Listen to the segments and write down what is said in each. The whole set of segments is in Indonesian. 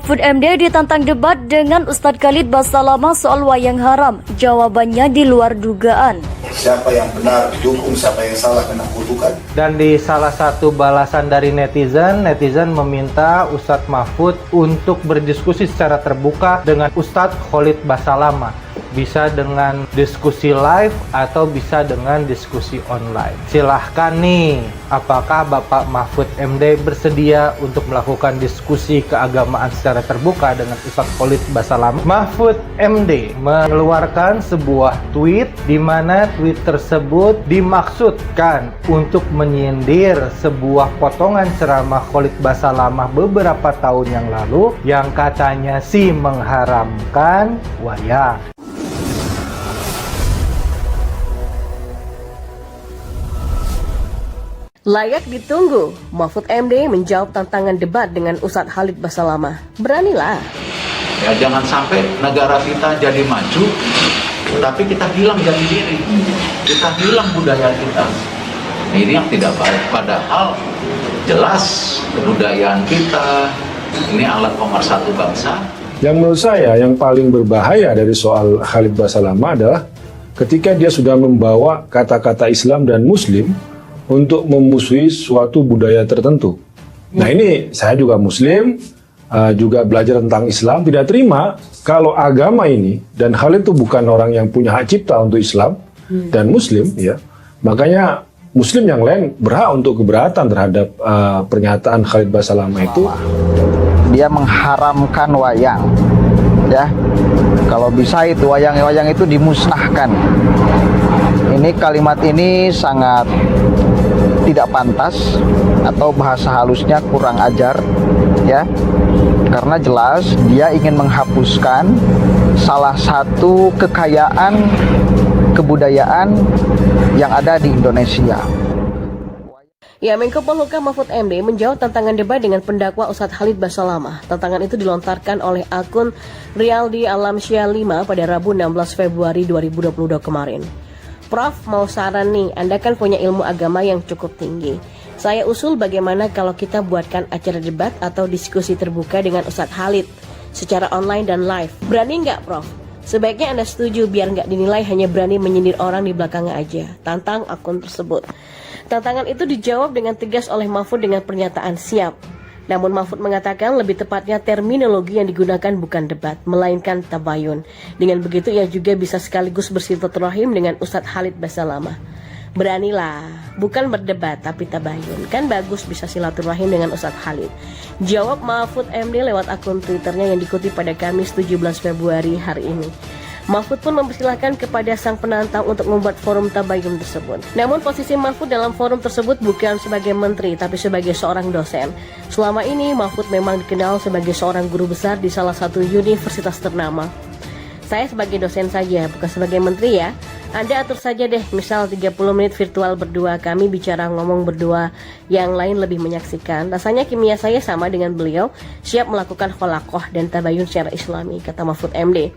Mahfud MD ditantang debat dengan Ustadz Khalid Basalamah soal wayang haram. Jawabannya di luar dugaan. Siapa yang benar didukung, siapa yang salah kena kutukan. Dan di salah satu balasan dari netizen meminta Ustadz Mahfud untuk berdiskusi secara terbuka dengan Ustadz Khalid Basalamah. Bisa dengan diskusi live atau bisa dengan diskusi online. Silahkan nih, apakah Bapak Mahfud MD bersedia untuk melakukan diskusi keagamaan secara terbuka dengan Ustadz Khalid Basalamah? Mahfud MD mengeluarkan sebuah tweet di mana tweet tersebut dimaksudkan untuk menyindir sebuah potongan ceramah Khalid Basalamah beberapa tahun yang lalu yang katanya sih mengharamkan wayang. Layak ditunggu, Mahfud MD menjawab tantangan debat dengan Ustadz Khalid Basalamah. Beranilah. Ya, jangan sampai negara kita jadi maju, tapi kita hilang jati diri, kita hilang budaya kita. Ini yang tidak baik. Padahal jelas kebudayaan kita ini alat pemersatu bangsa. Yang menurut saya yang paling berbahaya dari soal Khalid Basalamah adalah ketika dia sudah membawa kata-kata Islam dan Muslim untuk memusuhi suatu budaya tertentu. Nah ini saya juga Muslim, juga belajar tentang Islam, tidak terima kalau agama ini, dan Khalid itu bukan orang yang punya hak cipta untuk Islam dan Muslim, ya. Makanya Muslim yang lain berhak untuk keberatan terhadap pernyataan Khalid Basalamah itu. Dia mengharamkan wayang, ya. Kalau bisa itu wayang-wayang itu dimusnahkan. Ini kalimat ini sangat tidak pantas atau bahasa halusnya kurang ajar, ya, karena jelas dia ingin menghapuskan salah satu kekayaan kebudayaan yang ada di Indonesia. Ya, Menko Polhukam Mahfud MD menjawab tantangan debat dengan pendakwa Ustadz Khalid Basalamah. Tantangan itu dilontarkan oleh akun Rialdi Alamsyah 5 pada Rabu 16 Februari 2022 kemarin. Prof, mau saran nih, Anda kan punya ilmu agama yang cukup tinggi. Saya usul bagaimana kalau kita buatkan acara debat atau diskusi terbuka dengan Ustadz Khalid secara online dan live. Berani nggak, Prof? Sebaiknya Anda setuju biar nggak dinilai hanya berani menyindir orang di belakangnya aja. Tantang akun tersebut. Tantangan itu dijawab dengan tegas oleh Mahfud dengan pernyataan siap. Namun Mahfud mengatakan lebih tepatnya terminologi yang digunakan bukan debat, melainkan tabayun. Dengan begitu ia juga bisa sekaligus bersilaturahim dengan Ustadz Khalid Basalamah. Beranilah, bukan berdebat tapi tabayun. Kan bagus bisa silaturahim dengan Ustadz Khalid. Jawab Mahfud MD lewat akun Twitternya yang dikutip pada Kamis 17 Februari hari ini. Mahfud pun mempersilahkan kepada sang penantang untuk membuat forum tabayun tersebut. Namun posisi Mahfud dalam forum tersebut bukan sebagai menteri, tapi sebagai seorang dosen. Selama ini Mahfud memang dikenal sebagai seorang guru besar di salah satu universitas ternama. Saya sebagai dosen saja, bukan sebagai menteri ya. Anda atur saja deh, misal 30 menit virtual berdua, kami bicara ngomong berdua, yang lain lebih menyaksikan. Rasanya kimia saya sama dengan beliau, siap melakukan kholakoh dan tabayun secara islami, kata Mahfud MD.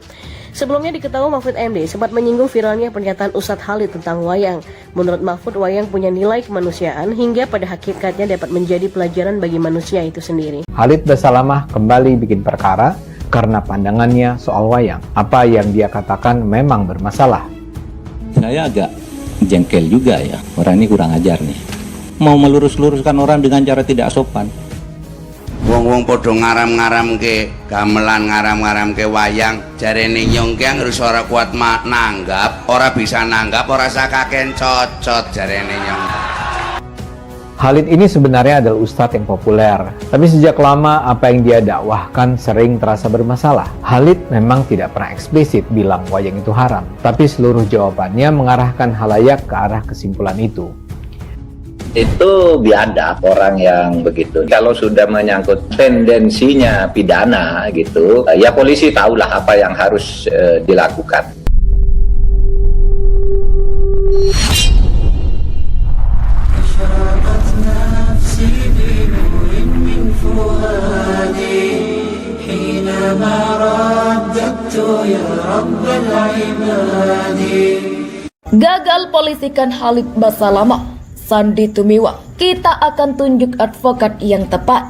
Sebelumnya diketahui Mahfud MD sempat menyinggung viralnya pernyataan Ustadz Khalid tentang wayang. Menurut Mahfud, wayang punya nilai kemanusiaan hingga pada hakikatnya dapat menjadi pelajaran bagi manusia itu sendiri. Khalid Basalamah kembali bikin perkara karena pandangannya soal wayang. Apa yang dia katakan memang bermasalah. Saya agak jengkel juga ya, orang ini kurang ajar nih. Mau melurus-luruskan orang dengan cara tidak sopan. Wong-wong podo ngaram-ngaram ke gamelan, ngaram-ngaram ke wayang, jarene nyongkeng harus ora kuat nanggap, ora bisa nanggap, ora sakaken cocot jarene nyongkeng. Khalid ini sebenarnya adalah ustadz yang populer, tapi sejak lama apa yang dia dakwahkan sering terasa bermasalah. Khalid memang tidak pernah eksplisit bilang wayang itu haram, tapi seluruh jawabannya mengarahkan halayak ke arah kesimpulan itu. Itu biadab orang yang begitu. Kalau sudah menyangkut tendensinya pidana gitu, ya polisi tahulah apa yang harus dilakukan. Gagal polisikan Khalid Basalamah, Sandi Tumiwa. Kita akan tunjuk advokat yang tepat.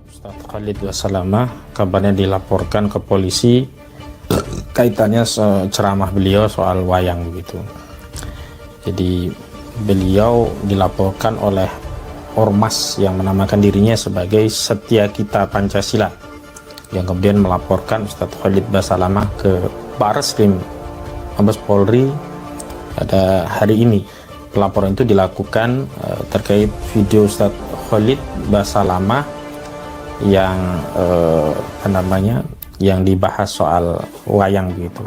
Ustadz Khalid Basalamah kabarnya dilaporkan ke polisi kaitannya ceramah beliau soal wayang begitu. Jadi beliau dilaporkan oleh ormas yang menamakan dirinya sebagai Setia Kita Pancasila, yang kemudian melaporkan Ustadz Khalid Basalamah ke Barreskrim Mabes Polri pada hari ini. Pelaporan itu dilakukan terkait video Ustadz Khalid Basalamah yang yang dibahas soal wayang gitu.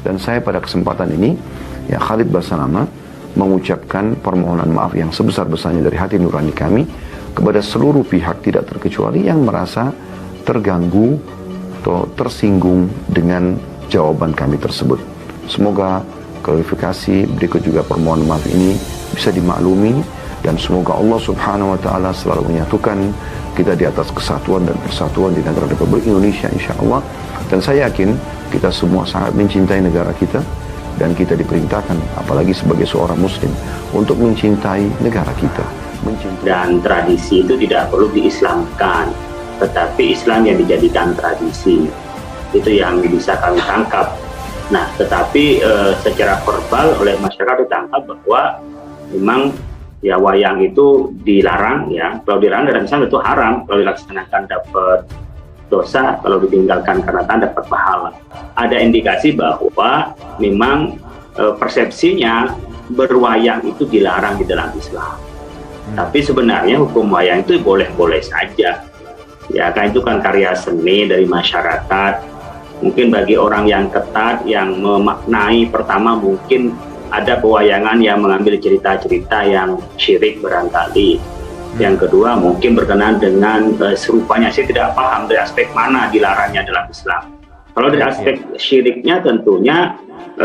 Dan saya pada kesempatan ini, ya Khalid Basalamah mengucapkan permohonan maaf yang sebesar-besarnya dari hati nurani kami kepada seluruh pihak tidak terkecuali yang merasa terganggu atau tersinggung dengan jawaban kami tersebut. Semoga klarifikasi berikut juga permohonan maaf ini bisa dimaklumi, dan semoga Allah Subhanahu wa Ta'ala selalu menyatukan kita di atas kesatuan dan persatuan di negara Republik Indonesia, insya Allah. Dan saya yakin kita semua sangat mencintai negara kita, dan kita diperintahkan apalagi sebagai seorang muslim untuk mencintai negara kita. Dan tradisi itu tidak perlu diislamkan, tetapi Islam yang dijadikan tradisi, itu yang bisa kami tangkap. Nah, tetapi secara verbal oleh masyarakat ditangkap bahwa memang ya wayang itu dilarang, ya. Kalau dilarang dalam Islam itu haram, kalau dilaksanakan dapat dosa, kalau ditinggalkan karena taat dapat pahala. Ada indikasi bahwa memang persepsinya berwayang itu dilarang di dalam Islam. Tapi sebenarnya hukum wayang itu boleh-boleh saja. Ya, kan itu kan karya seni dari masyarakat. Mungkin bagi orang yang ketat, yang memaknai, pertama mungkin ada pewayangan yang mengambil cerita-cerita yang syirik barangkali. Yang kedua mungkin berkenaan dengan serupanya. Saya tidak paham dari aspek mana dilarangnya dalam Islam. Kalau dari aspek syiriknya tentunya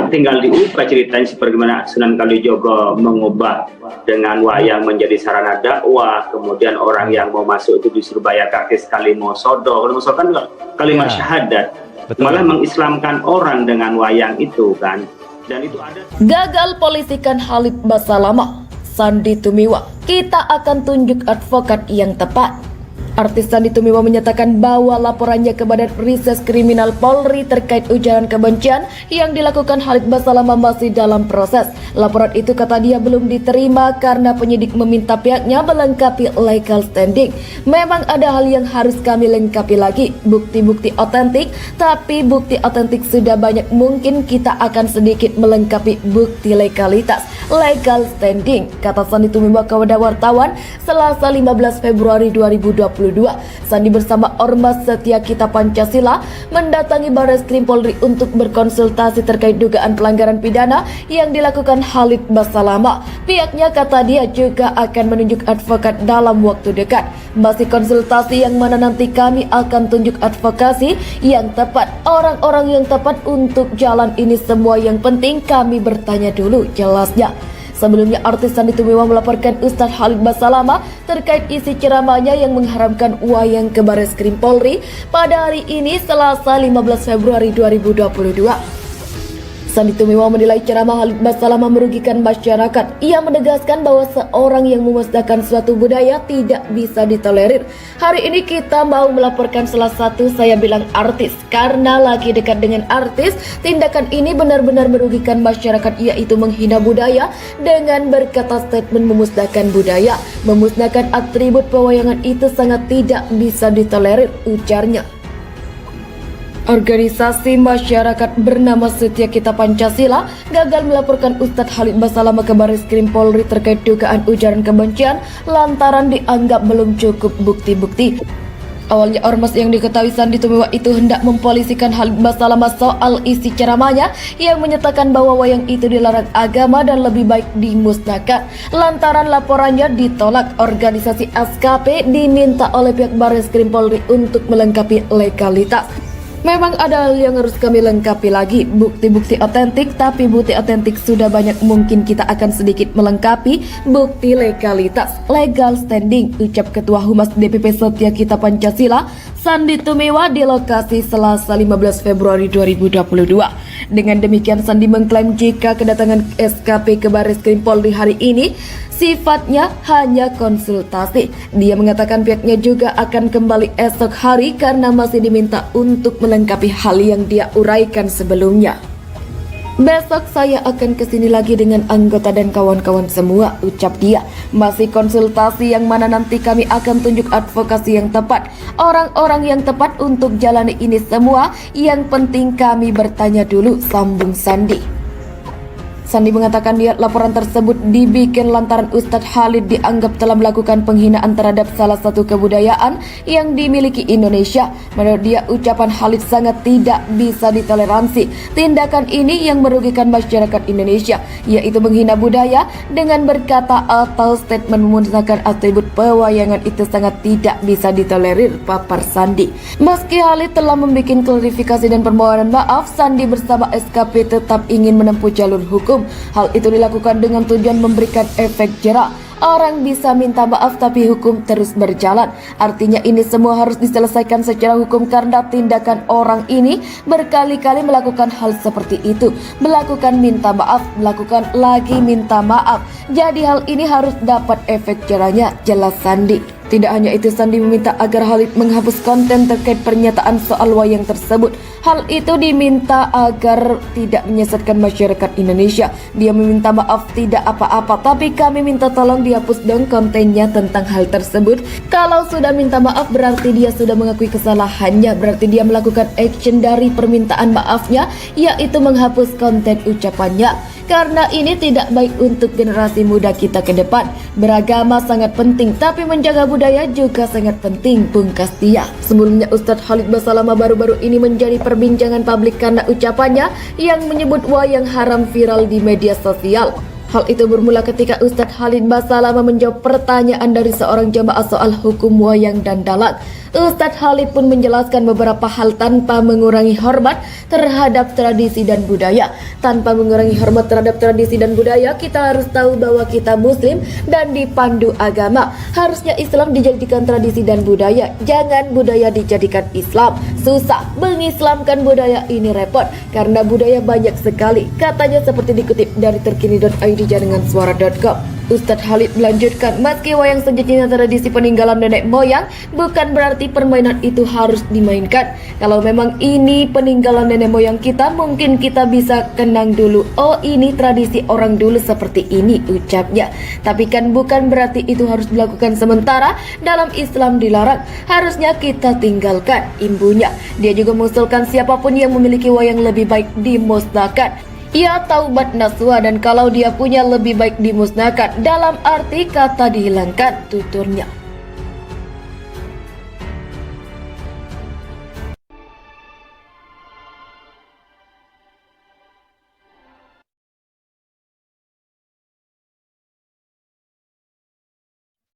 tinggal diubah ceritanya, seperti mana Sunan Kalijogo mengubah dengan wayang menjadi sarana dakwah. Kemudian orang yang mau masuk itu disuruh bayar kaki sekali mau sodo. Kalau mau sodo kan kalimat syahadat. Betul. Malah mengislamkan orang dengan wayang itu kan. Dan itu ada. Gagal polisikan Khalid Basalamah, Sandy Tumiwa. Kita akan tunjuk advokat yang tepat. Artis Sandy Tumiwa menyatakan bahwa laporannya ke Badan Reses Kriminal Polri terkait ujaran kebencian yang dilakukan Khalid Basalamah masih dalam proses. Laporan itu kata dia belum diterima karena penyidik meminta pihaknya melengkapi legal standing. Memang ada hal yang harus kami lengkapi lagi, bukti-bukti otentik, tapi bukti otentik sudah banyak, mungkin kita akan sedikit melengkapi bukti legalitas, legal standing, kata Sandy Tumiwa kepada wartawan Selasa 15 Februari 2022. Sandi bersama Ormas Setia Kita Pancasila mendatangi Barreskrim Polri untuk berkonsultasi terkait dugaan pelanggaran pidana yang dilakukan Khalid Basalamah. Pihaknya kata dia juga akan menunjuk advokat dalam waktu dekat. Masih konsultasi yang mana nanti kami akan tunjuk advokasi yang tepat, orang-orang yang tepat untuk jalan ini semua. Yang penting kami bertanya dulu, jelasnya. Sebelumnya artis Sandy Tumiwa melaporkan Ustadz Khalid Basalamah terkait isi ceramahnya yang mengharamkan wayang ke Barreskrim Polri pada hari ini Selasa 15 Februari 2022. Sandy Tumiwa menilai ceramah Khalid Basalamah merugikan masyarakat. Ia menegaskan bahwa seorang yang memusnahkan suatu budaya tidak bisa ditolerir. Hari ini kita mau melaporkan salah satu, saya bilang artis, karena lagi dekat dengan artis. Tindakan ini benar-benar merugikan masyarakat, yaitu menghina budaya dengan berkata statement memusnahkan budaya. Memusnahkan atribut pewayangan itu sangat tidak bisa ditolerir, ujarnya. Organisasi masyarakat bernama Setia Kita Pancasila gagal melaporkan Ustadz Khalid Basalamah ke Barreskrim Polri terkait dugaan ujaran kebencian lantaran dianggap belum cukup bukti-bukti. Awalnya ormas yang diketahui Sandy Tumiwa itu hendak mempolisikan Khalid Basalamah soal isi ceramahnya yang menyatakan bahwa wayang itu dilarang agama dan lebih baik dimusnahkan. Lantaran laporannya ditolak, organisasi SKP diminta oleh pihak Barreskrim Polri untuk melengkapi legalitas. Memang ada hal yang harus kami lengkapi lagi, bukti-bukti otentik, tapi bukti otentik sudah banyak, mungkin kita akan sedikit melengkapi bukti legalitas, legal standing, ucap Ketua Humas DPP Setia Kita Pancasila, Sandy Tumiwa di lokasi Selasa 15 Februari 2022. Dengan demikian Sandi mengklaim jika kedatangan SKP ke Barreskrim Polri hari ini sifatnya hanya konsultasi. Dia mengatakan pihaknya juga akan kembali esok hari karena masih diminta untuk melengkapi hal yang dia uraikan sebelumnya. Besok saya akan kesini lagi dengan anggota dan kawan-kawan semua, ucap dia. Masih konsultasi yang mana nanti kami akan tunjuk advokasi yang tepat, orang-orang yang tepat untuk jalani ini semua. Yang penting kami bertanya dulu, sambung Sandi. Sandi mengatakan laporan tersebut dibikin lantaran Ustadz Khalid dianggap telah melakukan penghinaan terhadap salah satu kebudayaan yang dimiliki Indonesia. Menurut dia, ucapan Khalid sangat tidak bisa ditoleransi. Tindakan ini yang merugikan masyarakat Indonesia, yaitu menghina budaya dengan berkata atau statement menggunakan atribut pewayangan itu sangat tidak bisa ditolerir, papar Sandi. Meski Khalid telah membuat klarifikasi dan permohonan maaf, Sandi bersama SKP tetap ingin menempuh jalur hukum. Hal itu dilakukan dengan tujuan memberikan efek jera. Orang bisa minta maaf tapi hukum terus berjalan. Artinya ini semua harus diselesaikan secara hukum karena tindakan orang ini berkali-kali melakukan hal seperti itu. Melakukan minta maaf, melakukan lagi minta maaf. Jadi hal ini harus dapat efek jeranya, jelas Sandi. Tidak hanya itu, Sandi meminta agar Khalid menghapus konten terkait pernyataan soal wayang tersebut. Hal itu diminta agar tidak menyesatkan masyarakat Indonesia. Dia meminta maaf tidak apa-apa, tapi kami minta tolong dihapus dong kontennya tentang hal tersebut. Kalau sudah minta maaf berarti dia sudah mengakui kesalahannya, berarti dia melakukan action dari permintaan maafnya, yaitu menghapus konten ucapannya. Karena ini tidak baik untuk generasi muda kita ke depan. Beragama sangat penting, tapi menjaga budaya juga sangat penting, pungkas dia. Sebelumnya Ustadz Khalid Basalamah baru-baru ini menjadi perbincangan publik karena ucapannya yang menyebut wayang haram viral di media sosial. Hal itu bermula ketika Ustadz Khalid Basalamah menjawab pertanyaan dari seorang jamaah soal hukum wayang dan dalang. Ustadz Khalid pun menjelaskan beberapa hal tanpa mengurangi hormat terhadap tradisi dan budaya. Tanpa mengurangi hormat terhadap tradisi dan budaya, kita harus tahu bahwa kita Muslim dan dipandu agama. Harusnya Islam dijadikan tradisi dan budaya, jangan budaya dijadikan Islam. Susah, mengislamkan budaya ini repot, karena budaya banyak sekali. Katanya seperti dikutip dari terkini.id jaringan suara.com. Ustadz Khalid melanjutkan, meski wayang sejatinya tradisi peninggalan nenek moyang, bukan berarti permainan itu harus dimainkan. Kalau memang ini peninggalan nenek moyang kita, mungkin kita bisa kenang dulu, oh ini tradisi orang dulu seperti ini, ucapnya. Tapi kan bukan berarti itu harus dilakukan sementara, dalam Islam dilarang, harusnya kita tinggalkan, imbunya. Dia juga mengusulkan siapapun yang memiliki wayang lebih baik dimusnahkan. Ia taubat nasuha, dan kalau dia punya lebih baik dimusnahkan, dalam arti kata dihilangkan, tuturnya.